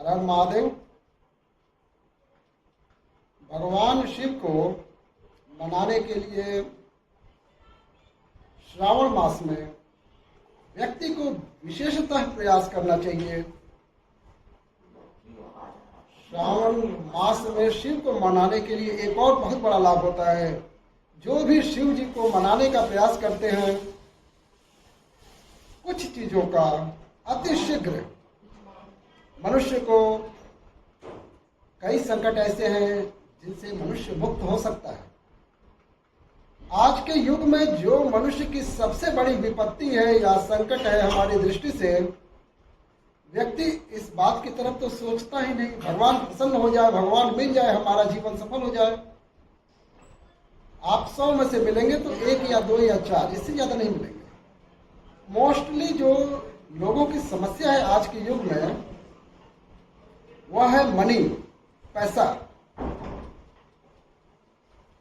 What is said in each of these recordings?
हर हर महादेव। भगवान शिव को मनाने के लिए श्रावण मास में व्यक्ति को विशेषतः प्रयास करना चाहिए। श्रावण मास में शिव को मनाने के लिए एक और बहुत बड़ा लाभ होता है। जो भी शिव जी को मनाने का प्रयास करते हैं, कुछ चीजों का अतिशीघ्र मनुष्य को, कई संकट ऐसे हैं जिनसे मनुष्य मुक्त हो सकता है। आज के युग में जो मनुष्य की सबसे बड़ी विपत्ति है या संकट है हमारी दृष्टि से, व्यक्ति इस बात की तरफ तो सोचता ही नहीं। भगवान प्रसन्न हो जाए, भगवान मिल जाए, हमारा जीवन सफल हो जाए। आप 100 में से मिलेंगे तो 1 या 2 या 4, इससे ज्यादा नहीं मिलेंगे। मोस्टली जो लोगों की समस्या है आज के युग में, वह है मनी, पैसा।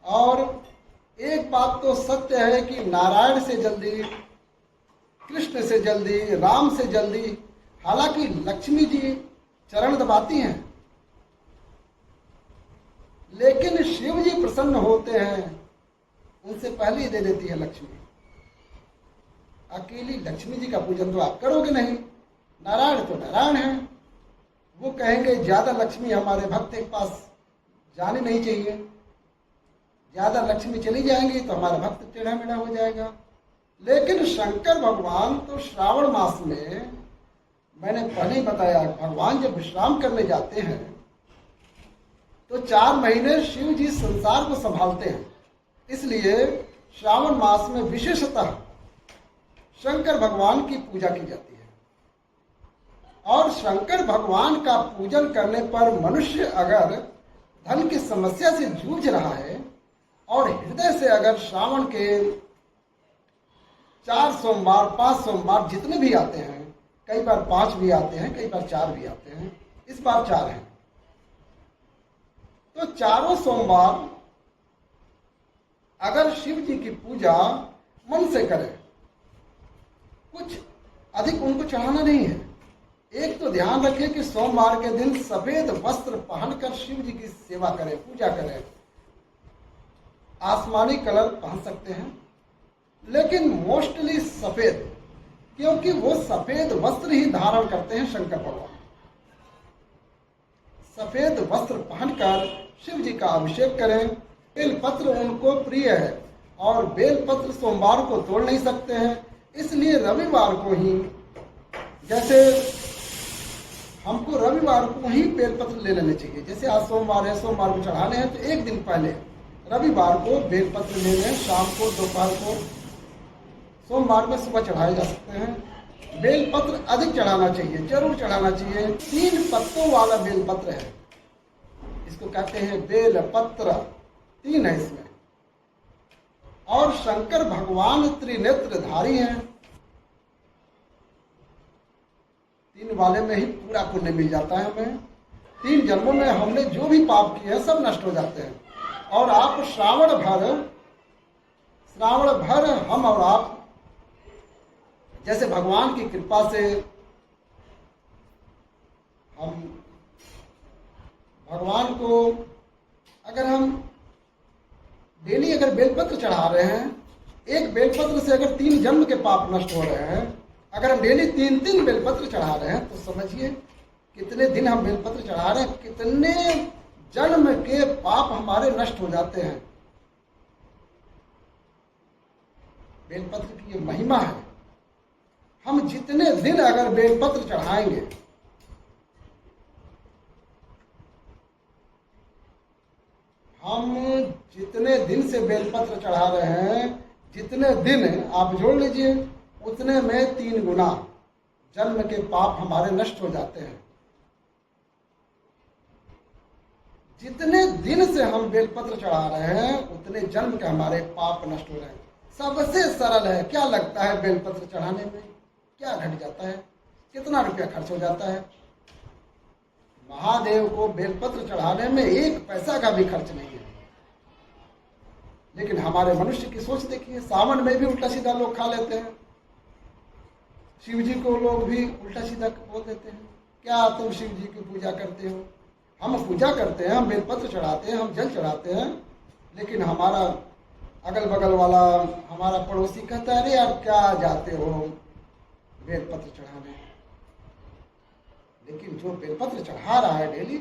और एक बात तो सत्य है कि नारायण से जल्दी, कृष्ण से जल्दी, राम से जल्दी, हालांकि लक्ष्मी जी चरण दबाती हैं, लेकिन शिव जी प्रसन्न होते हैं, उनसे पहले ही दे देती है लक्ष्मी। अकेली लक्ष्मी जी का पूजन तो आप करोगे नहीं। नारायण तो नारायण है, वो कहेंगे ज्यादा लक्ष्मी हमारे भक्त के पास जानी नहीं चाहिए। ज्यादा लक्ष्मी चली जाएंगी तो हमारा भक्त टेढ़ा मेढ़ा हो जाएगा। लेकिन शंकर भगवान तो श्रावण मास में, मैंने पहले ही बताया, भगवान जब विश्राम करने जाते हैं तो 4 महीने शिव जी संसार को संभालते हैं। इसलिए श्रावण मास में विशेषतः शंकर भगवान की पूजा की जाती है। और शंकर भगवान का पूजन करने पर मनुष्य अगर धन की समस्या से जूझ रहा है और हृदय से अगर श्रावण के 4 सोमवार, 5 सोमवार जितने भी आते हैं, कई बार 5 भी आते हैं, कई बार 4 भी आते हैं, इस बार 4 हैं, तो चारों सोमवार अगर शिव जी की पूजा मन से करें, कुछ अधिक उनको चढ़ाना नहीं है। एक तो ध्यान रखें कि सोमवार के दिन सफेद वस्त्र पहनकर शिव जी की सेवा करें, पूजा करें। आसमानी कलर पहन सकते हैं, लेकिन मोस्टली सफेद, क्योंकि वो सफेद वस्त्र ही धारण करते हैं शंकर भगवान। सफेद वस्त्र पहनकर शिव जी का अभिषेक करें। बेलपत्र उनको प्रिय है और बेलपत्र सोमवार को तोड़ नहीं सकते हैं, इसलिए रविवार को ही, जैसे हमको रविवार को ही बेलपत्र ले लेने चाहिए। जैसे आज सोमवार है, सोमवार को चढ़ाने हैं तो एक दिन पहले रविवार को बेलपत्र ले लें, शाम को, दोपहर को। सोमवार में सुबह चढ़ाए जा सकते हैं। बेलपत्र अधिक चढ़ाना चाहिए, जरूर चढ़ाना चाहिए। 3 पत्तों वाला बेलपत्र है, इसको कहते हैं बेलपत्र। 3 है इसमें। और शंकर भगवान त्रिनेत्रधारी हैं, 3 वाले में ही पूरा पुण्य मिल जाता है हमें। 3 जन्मों में हमने जो भी पाप किए हैं सब नष्ट हो जाते हैं। और आप श्रावण भर हम और आप, जैसे भगवान की कृपा से हम भगवान को, अगर हम डेली अगर बेलपत्र चढ़ा रहे हैं, एक बेलपत्र से अगर 3 जन्म के पाप नष्ट हो रहे हैं, अगर हम डेली 3-3 बेलपत्र चढ़ा रहे हैं, तो समझिए कितने दिन हम बेलपत्र चढ़ा रहे हैं, कितने जन्म के पाप हमारे नष्ट हो जाते हैं। बेलपत्र की ये महिमा है। हम जितने दिन अगर बेलपत्र चढ़ाएंगे, हम जितने दिन से बेलपत्र चढ़ा रहे हैं, जितने दिन आप जोड़ लीजिए, उतने में 3 गुना जन्म के पाप हमारे नष्ट हो जाते हैं। जितने दिन से हम बेलपत्र चढ़ा रहे हैं, उतने जन्म के हमारे पाप नष्ट हो रहे हैं। सबसे सरल है। क्या लगता है बेलपत्र चढ़ाने में? क्या घट जाता है? कितना रुपया खर्च हो जाता है? महादेव को बेलपत्र चढ़ाने में 1 पैसा का भी खर्च नहीं है। लेकिन हमारे मनुष्य की सोच देखिए, सावन में भी उल्टा सीधा लोग खा लेते हैं, शिव जी को लोग भी उल्टा सीधा बोल देते हैं। क्या तुम शिव जी की पूजा करते हो? हम पूजा करते हैं, हम बेलपत्र चढ़ाते हैं, हम जल चढ़ाते हैं, लेकिन हमारा अगल बगल वाला हमारा पड़ोसी कहता है अरे यार क्या जाते हो बेलपत्र चढ़ाने। लेकिन जो बेलपत्र चढ़ा रहा है डेली,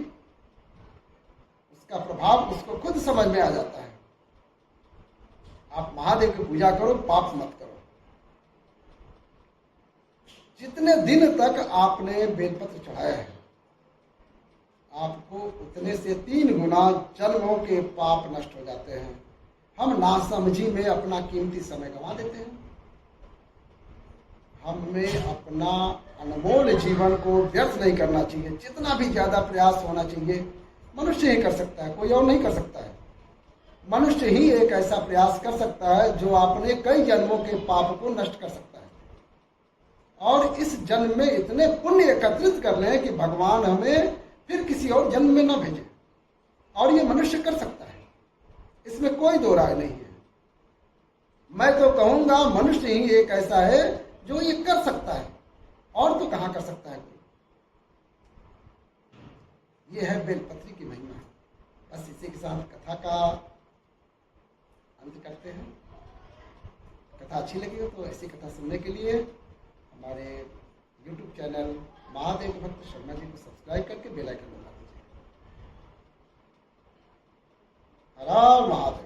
उसका प्रभाव उसको खुद समझ में आ जाता है। आप महादेव की पूजा करो, पाप मत करो। जितने दिन तक आपने बेलपत्र चढ़ाया है, आपको उतने से 3 गुना जन्मों के पाप नष्ट हो जाते हैं। हम नासमझी में अपना कीमती समय गंवा देते हैं। हमें अपना अनमोल जीवन को व्यर्थ नहीं करना चाहिए। जितना भी ज्यादा प्रयास होना चाहिए मनुष्य ही कर सकता है, कोई और नहीं कर सकता है। मनुष्य ही एक ऐसा प्रयास कर सकता है जो आपने कई जन्मों के पाप को नष्ट कर सकता है और इस जन्म में इतने पुण्य एकत्रित कर लें कि भगवान हमें फिर किसी और जन्म में न भेजे। और ये मनुष्य कर सकता है, इसमें कोई दो राय नहीं है। मैं तो कहूंगा मनुष्य ही एक ऐसा है जो ये कर सकता है, और तो कहां कर सकता है कोई। ये है बेलपत्री की महिमा। बस इसी के साथ कथा का अंत करते हैं। कथा अच्छी लगी हो तो ऐसी कथा सुनने के लिए हमारे YouTube चैनल महादेव भक्त शर्मा जी को सब्सक्राइब करके बेल आइकन दबा दीजिए। हर हर महादेव।